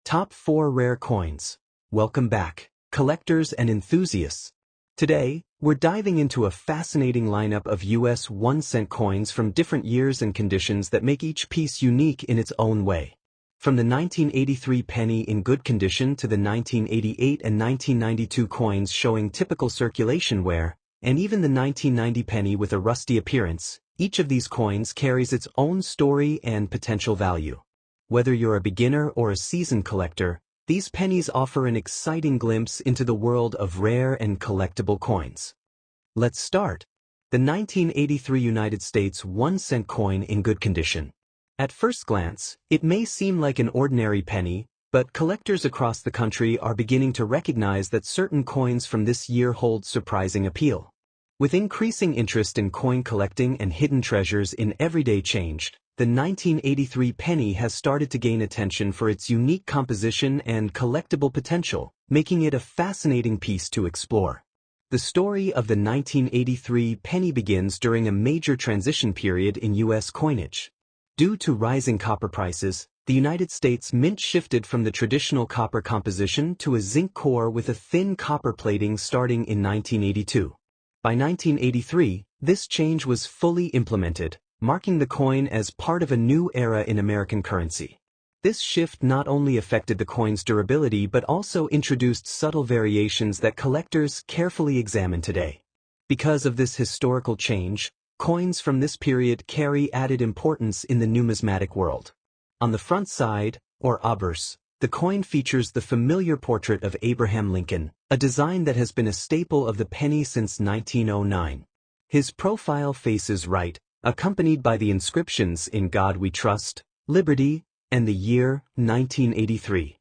Top 4 Rare Coins. Welcome back, collectors and enthusiasts. Today, we're diving into a fascinating lineup of US 1-cent coins from different years and conditions that make each piece unique in its own way. From the 1983 penny in good condition to the 1988 and 1992 coins showing typical circulation wear, and even the 1990 penny with a rusty appearance, each of these coins carries its own story and potential value. Whether you're a beginner or a seasoned collector, these pennies offer an exciting glimpse into the world of rare and collectible coins. Let's start. The 1983 United States 1-cent coin in good condition. At first glance, it may seem like an ordinary penny, but collectors across the country are beginning to recognize that certain coins from this year hold surprising appeal. With increasing interest in coin collecting and hidden treasures in everyday change, the 1983 penny has started to gain attention for its unique composition and collectible potential, making it a fascinating piece to explore. The story of the 1983 penny begins during a major transition period in U.S. coinage. Due to rising copper prices, the United States Mint shifted from the traditional copper composition to a zinc core with a thin copper plating starting in 1982. By 1983, this change was fully implemented, marking the coin as part of a new era in American currency. This shift not only affected the coin's durability but also introduced subtle variations that collectors carefully examine today. Because of this historical change, coins from this period carry added importance in the numismatic world. On the front side, or obverse, the coin features the familiar portrait of Abraham Lincoln, a design that has been a staple of the penny since 1909. His profile faces right, accompanied by the inscriptions "In God We Trust," "Liberty," and the year 1983.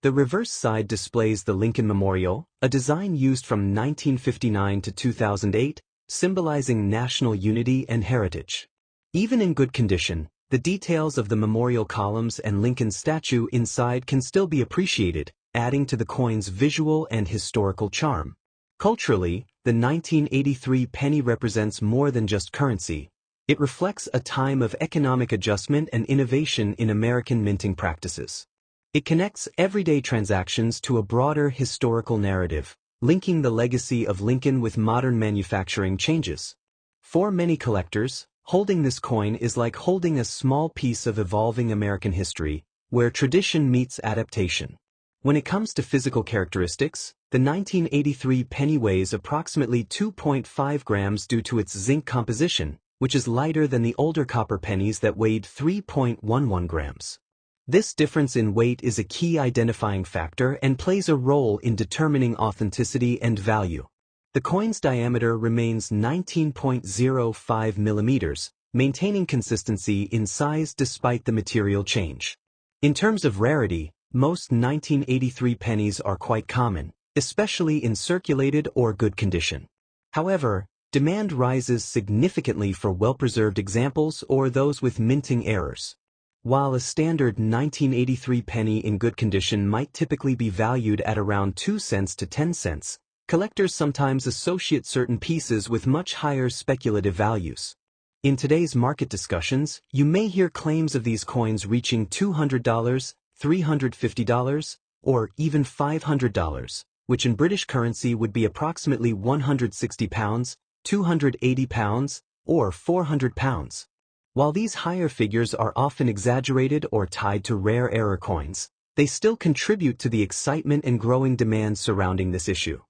The reverse side displays the Lincoln Memorial, a design used from 1959 to 2008, symbolizing national unity and heritage. Even in good condition, the details of the memorial columns and Lincoln statue inside can still be appreciated, adding to the coin's visual and historical charm. Culturally, the 1983 penny represents more than just currency. It reflects a time of economic adjustment and innovation in American minting practices. It connects everyday transactions to a broader historical narrative, linking the legacy of Lincoln with modern manufacturing changes. For many collectors, holding this coin is like holding a small piece of evolving American history, where tradition meets adaptation. When it comes to physical characteristics, the 1983 penny weighs approximately 2.5 grams due to its zinc composition, which is lighter than the older copper pennies that weighed 3.11 grams. This difference in weight is a key identifying factor and plays a role in determining authenticity and value. The coin's diameter remains 19.05 millimeters, maintaining consistency in size despite the material change. In terms of rarity, most 1983 pennies are quite common, especially in circulated or good condition. However, demand rises significantly for well-preserved examples or those with minting errors. While a standard 1983 penny in good condition might typically be valued at around 2 cents to 10 cents, collectors sometimes associate certain pieces with much higher speculative values. In today's market discussions, you may hear claims of these coins reaching $200, $350, or even $500, which in British currency would be approximately £160, £280, or £400. While these higher figures are often exaggerated or tied to rare error coins, they still contribute to the excitement and growing demand surrounding this issue.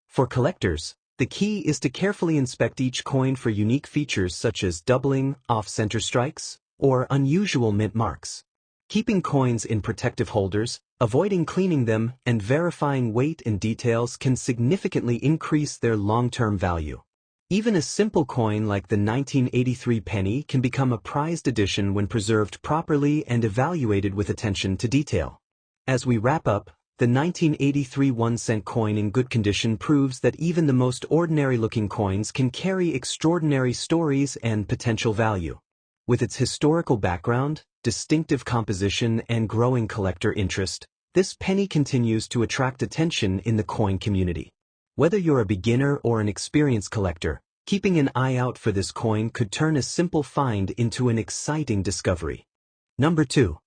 For collectors, the key is to carefully inspect each coin for unique features such as doubling, off-center strikes, or unusual mint marks. Keeping coins in protective holders, avoiding cleaning them, and verifying weight and details can significantly increase their long-term value. Even a simple coin like the 1983 penny can become a prized addition when preserved properly and evaluated with attention to detail. As we wrap up, the 1983 1-cent coin in good condition proves that even the most ordinary-looking coins can carry extraordinary stories and potential value. With its historical background, distinctive composition, and growing collector interest, this penny continues to attract attention in the coin community. Whether you're a beginner or an experienced collector, keeping an eye out for this coin could turn a simple find into an exciting discovery. Number 2.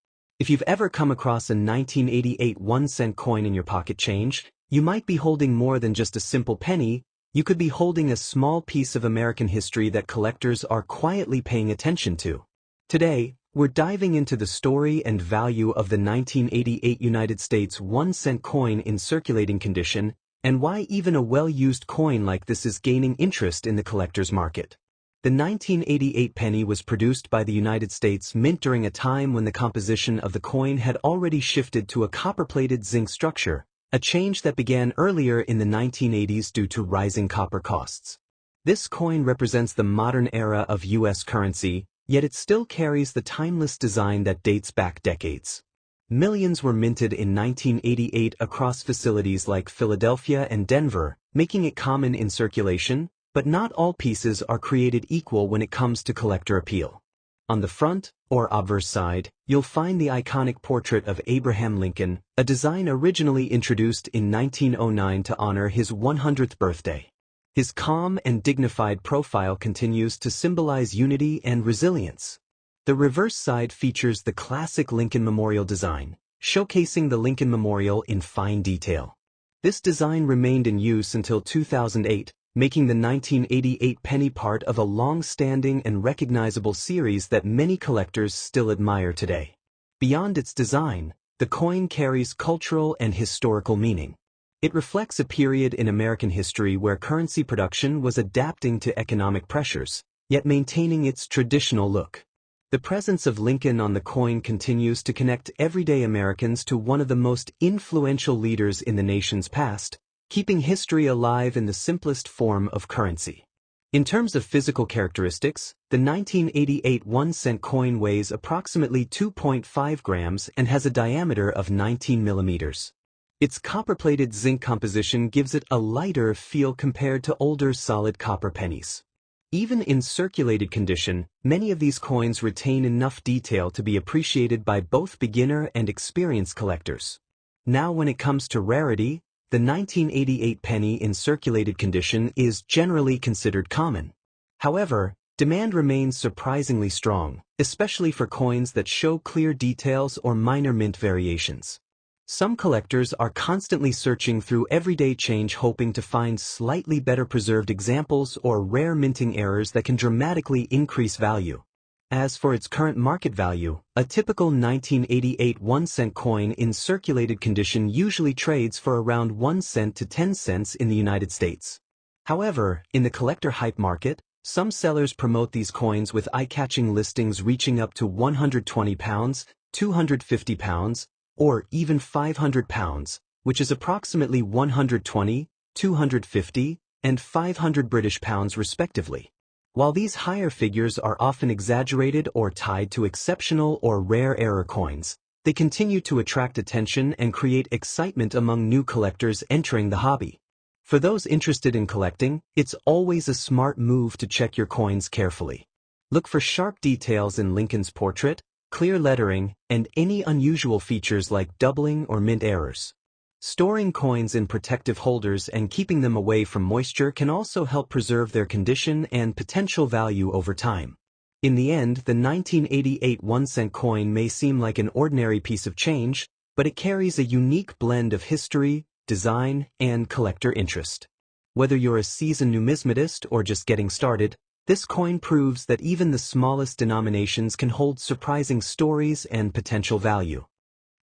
If you've ever come across a 1988 1-cent coin in your pocket change, you might be holding more than just a simple penny. You could be holding a small piece of American history that collectors are quietly paying attention to. Today, we're diving into the story and value of the 1988 United States 1-cent coin in circulating condition, and why even a well-used coin like this is gaining interest in the collector's market. The 1988 penny was produced by the United States Mint during a time when the composition of the coin had already shifted to a copper-plated zinc structure, a change that began earlier in the 1980s due to rising copper costs. This coin represents the modern era of U.S. currency, yet it still carries the timeless design that dates back decades. Millions were minted in 1988 across facilities like Philadelphia and Denver, making it common in circulation, but not all pieces are created equal when it comes to collector appeal. On the front, or obverse side, you'll find the iconic portrait of Abraham Lincoln, a design originally introduced in 1909 to honor his 100th birthday. His calm and dignified profile continues to symbolize unity and resilience. The reverse side features the classic Lincoln Memorial design, showcasing the Lincoln Memorial in fine detail. This design remained in use until 2008, making the 1988 penny part of a long-standing and recognizable series that many collectors still admire today. Beyond its design, the coin carries cultural and historical meaning. It reflects a period in American history where currency production was adapting to economic pressures, yet maintaining its traditional look. The presence of Lincoln on the coin continues to connect everyday Americans to one of the most influential leaders in the nation's past, keeping history alive in the simplest form of currency. In terms of physical characteristics, the 1988 1-cent coin weighs approximately 2.5 grams and has a diameter of 19 millimeters. Its copper-plated zinc composition gives it a lighter feel compared to older solid copper pennies. Even in circulated condition, many of these coins retain enough detail to be appreciated by both beginner and experienced collectors. Now when it comes to rarity, the 1988 penny in circulated condition is generally considered common. However, demand remains surprisingly strong, especially for coins that show clear details or minor mint variations. Some collectors are constantly searching through everyday change hoping to find slightly better preserved examples or rare minting errors that can dramatically increase value. As for its current market value, a typical 1988 1-cent coin in circulated condition usually trades for around 1 cent to 10 cents in the United States. However, in the collector hype market, some sellers promote these coins with eye-catching listings reaching up to £120, £250, or even £500, which is approximately 120, 250, and 500 British pounds respectively. While these higher figures are often exaggerated or tied to exceptional or rare error coins, they continue to attract attention and create excitement among new collectors entering the hobby. For those interested in collecting, it's always a smart move to check your coins carefully. Look for sharp details in Lincoln's portrait, clear lettering, and any unusual features like doubling or mint errors. Storing coins in protective holders and keeping them away from moisture can also help preserve their condition and potential value over time. In the end, the 1988 1-cent coin may seem like an ordinary piece of change, but it carries a unique blend of history, design, and collector interest. Whether you're a seasoned numismatist or just getting started, this coin proves that even the smallest denominations can hold surprising stories and potential value.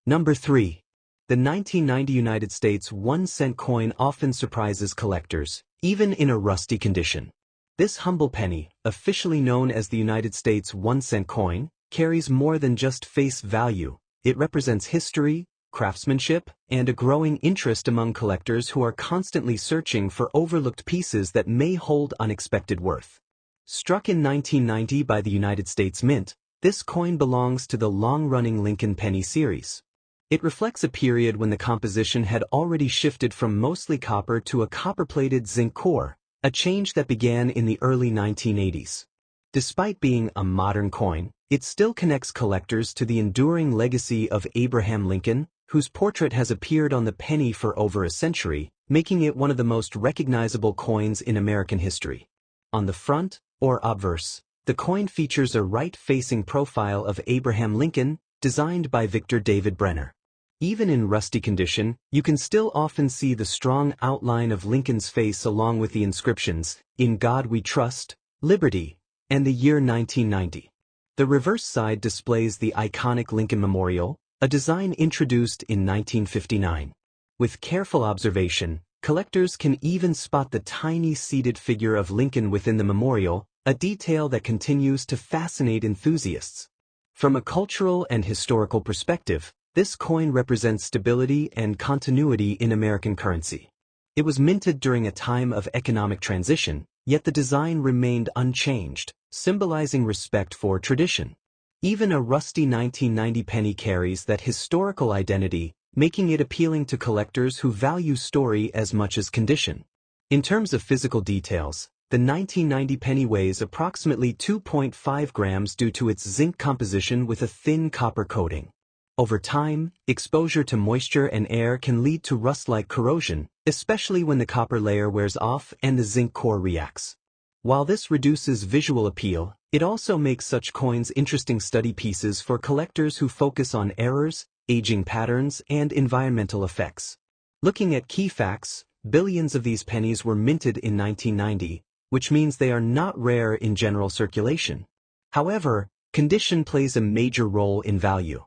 Number 3. The 1990 United States 1-cent coin often surprises collectors, even in a rusty condition. This humble penny, officially known as the United States 1-cent coin, carries more than just face value. It represents history, craftsmanship, and a growing interest among collectors who are constantly searching for overlooked pieces that may hold unexpected worth. Struck in 1990 by the United States Mint, this coin belongs to the long-running Lincoln penny series. It reflects a period when the composition had already shifted from mostly copper to a copper-plated zinc core, a change that began in the early 1980s. Despite being a modern coin, it still connects collectors to the enduring legacy of Abraham Lincoln, whose portrait has appeared on the penny for over a century, making it one of the most recognizable coins in American history. On the front, or obverse, the coin features a right-facing profile of Abraham Lincoln, designed by Victor David Brenner. Even in rusty condition, you can still often see the strong outline of Lincoln's face along with the inscriptions, "In God We Trust," "Liberty," and the year 1990. The reverse side displays the iconic Lincoln Memorial, a design introduced in 1959. With careful observation, collectors can even spot the tiny seated figure of Lincoln within the memorial, a detail that continues to fascinate enthusiasts. From a cultural and historical perspective, this coin represents stability and continuity in American currency. It was minted during a time of economic transition, yet the design remained unchanged, symbolizing respect for tradition. Even a rusty 1990 penny carries that historical identity, making it appealing to collectors who value story as much as condition. In terms of physical details, the 1990 penny weighs approximately 2.5 grams due to its zinc composition with a thin copper coating. Over time, exposure to moisture and air can lead to rust-like corrosion, especially when the copper layer wears off and the zinc core reacts. While this reduces visual appeal, it also makes such coins interesting study pieces for collectors who focus on errors, aging patterns, and environmental effects. Looking at key facts, billions of these pennies were minted in 1990, which means they are not rare in general circulation. However, condition plays a major role in value.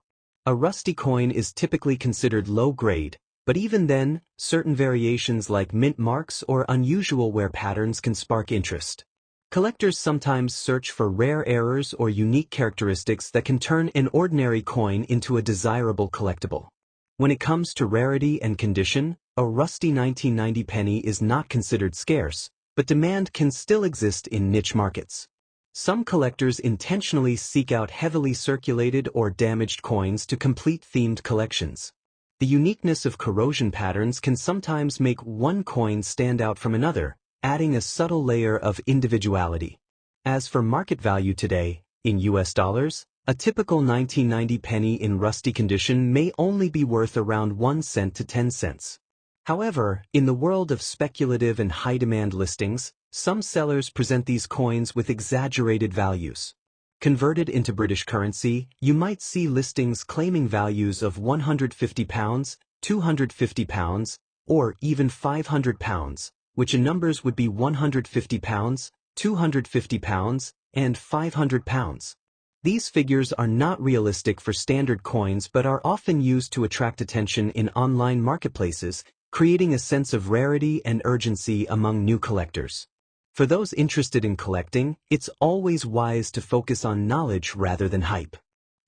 A rusty coin is typically considered low grade, but even then, certain variations like mint marks or unusual wear patterns can spark interest. Collectors sometimes search for rare errors or unique characteristics that can turn an ordinary coin into a desirable collectible. When it comes to rarity and condition, a rusty 1990 penny is not considered scarce, but demand can still exist in niche markets. Some collectors intentionally seek out heavily circulated or damaged coins to complete themed collections. The uniqueness of corrosion patterns can sometimes make one coin stand out from another, adding a subtle layer of individuality. As for market value today, in US dollars, a typical 1990 penny in rusty condition may only be worth around 1 cent to 10 cents. However, in the world of speculative and high-demand listings, some sellers present these coins with exaggerated values. Converted into British currency, you might see listings claiming values of £150, £250, or even £500, which in numbers would be £150, £250, and £500. These figures are not realistic for standard coins but are often used to attract attention in online marketplaces, creating a sense of rarity and urgency among new collectors. For those interested in collecting, it's always wise to focus on knowledge rather than hype.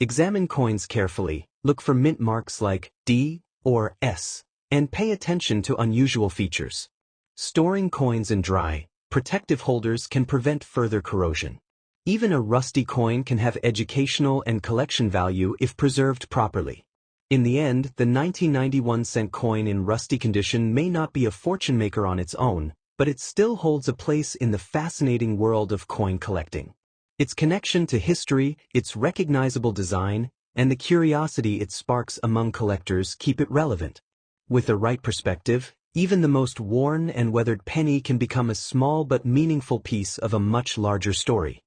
Examine coins carefully, look for mint marks like D or S, and pay attention to unusual features. Storing coins in dry, protective holders can prevent further corrosion. Even a rusty coin can have educational and collection value if preserved properly. In the end, the 1991 cent coin in rusty condition may not be a fortune maker on its own, but it still holds a place in the fascinating world of coin collecting. Its connection to history, its recognizable design, and the curiosity it sparks among collectors keep it relevant. With the right perspective, even the most worn and weathered penny can become a small but meaningful piece of a much larger story.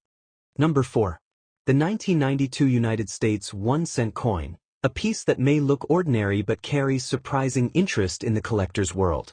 Number 4. The 1992 United States 1 cent coin, a piece that may look ordinary but carries surprising interest in the collector's world.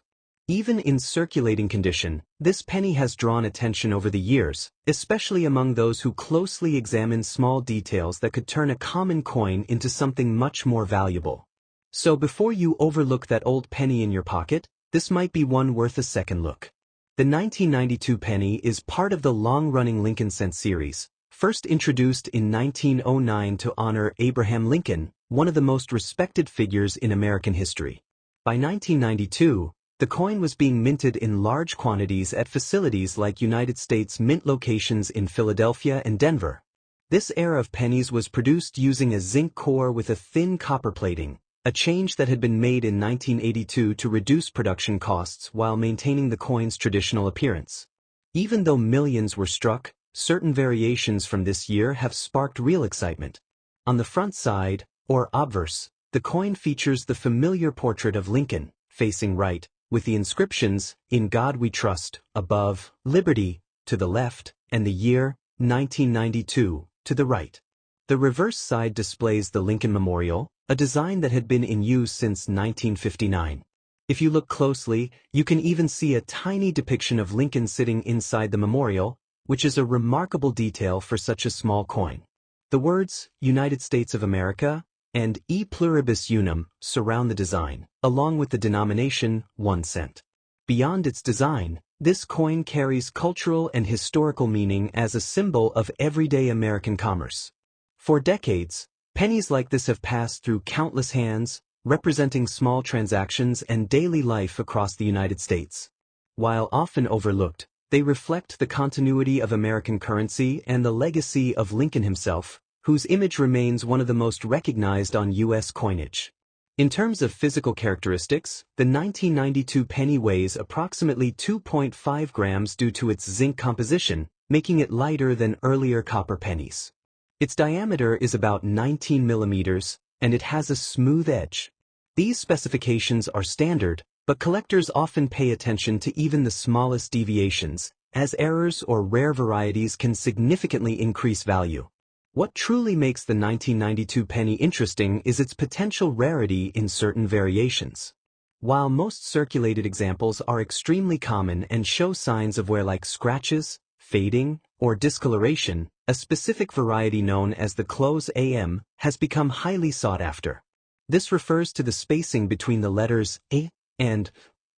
Even in circulating condition, this penny has drawn attention over the years, especially among those who closely examine small details that could turn a common coin into something much more valuable. So before you overlook that old penny in your pocket, this might be one worth a second look. The 1992 penny is part of the long-running Lincoln cent series, first introduced in 1909 to honor Abraham Lincoln, one of the most respected figures in American history. By 1992, the coin was being minted in large quantities at facilities like United States Mint locations in Philadelphia and Denver. This era of pennies was produced using a zinc core with a thin copper plating, a change that had been made in 1982 to reduce production costs while maintaining the coin's traditional appearance. Even though millions were struck, certain variations from this year have sparked real excitement. On the front side, or obverse, the coin features the familiar portrait of Lincoln, facing right, with the inscriptions, "In God We Trust," above, "Liberty," to the left, and the year, 1992, to the right. The reverse side displays the Lincoln Memorial, a design that had been in use since 1959. If you look closely, you can even see a tiny depiction of Lincoln sitting inside the memorial, which is a remarkable detail for such a small coin. The words, United States of America, and E pluribus unum surround the design, along with the denomination 1 cent. Beyond its design, this coin carries cultural and historical meaning as a symbol of everyday American commerce. For decades, pennies like this have passed through countless hands, representing small transactions and daily life across the United States. While often overlooked, they reflect the continuity of American currency and the legacy of Lincoln himself, whose image remains one of the most recognized on U.S. coinage. In terms of physical characteristics, the 1992 penny weighs approximately 2.5 grams due to its zinc composition, making it lighter than earlier copper pennies. Its diameter is about 19 millimeters, and it has a smooth edge. These specifications are standard, but collectors often pay attention to even the smallest deviations, as errors or rare varieties can significantly increase value. What truly makes the 1992 penny interesting is its potential rarity in certain variations. While most circulated examples are extremely common and show signs of wear like scratches, fading, or discoloration, a specific variety known as the close AM has become highly sought after. This refers to the spacing between the letters A and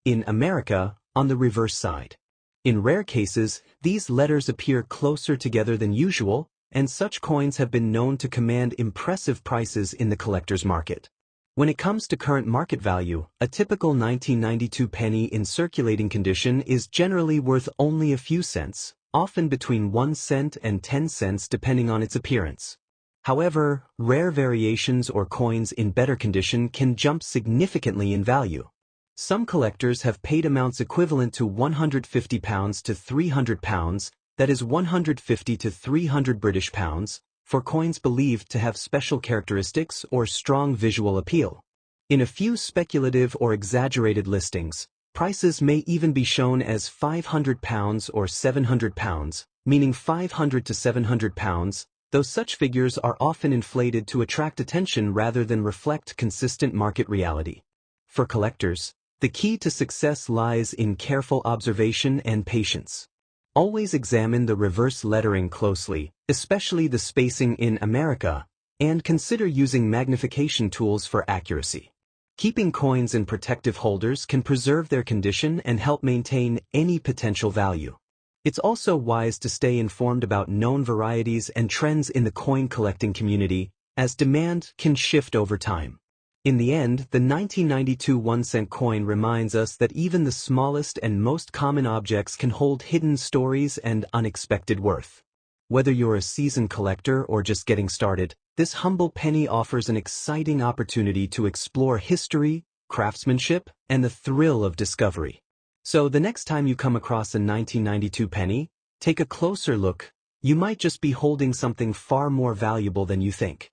in America on the reverse side. In rare cases, these letters appear closer together than usual, and such coins have been known to command impressive prices in the collector's market. When it comes to current market value, a typical 1992 penny in circulating condition is generally worth only a few cents, often between 1 cent and 10 cents depending on its appearance. However, rare variations or coins in better condition can jump significantly in value. Some collectors have paid amounts equivalent to £150 to £300, that is 150 to 300 British pounds, for coins believed to have special characteristics or strong visual appeal. In a few speculative or exaggerated listings, prices may even be shown as £500 or £700, meaning 500 to 700 pounds, though such figures are often inflated to attract attention rather than reflect consistent market reality. For collectors, the key to success lies in careful observation and patience. Always examine the reverse lettering closely, especially the spacing in America, and consider using magnification tools for accuracy. Keeping coins in protective holders can preserve their condition and help maintain any potential value. It's also wise to stay informed about known varieties and trends in the coin collecting community, as demand can shift over time. In the end, the 1992 1-cent coin reminds us that even the smallest and most common objects can hold hidden stories and unexpected worth. Whether you're a seasoned collector or just getting started, this humble penny offers an exciting opportunity to explore history, craftsmanship, and the thrill of discovery. So the next time you come across a 1992 penny, take a closer look. You might just be holding something far more valuable than you think.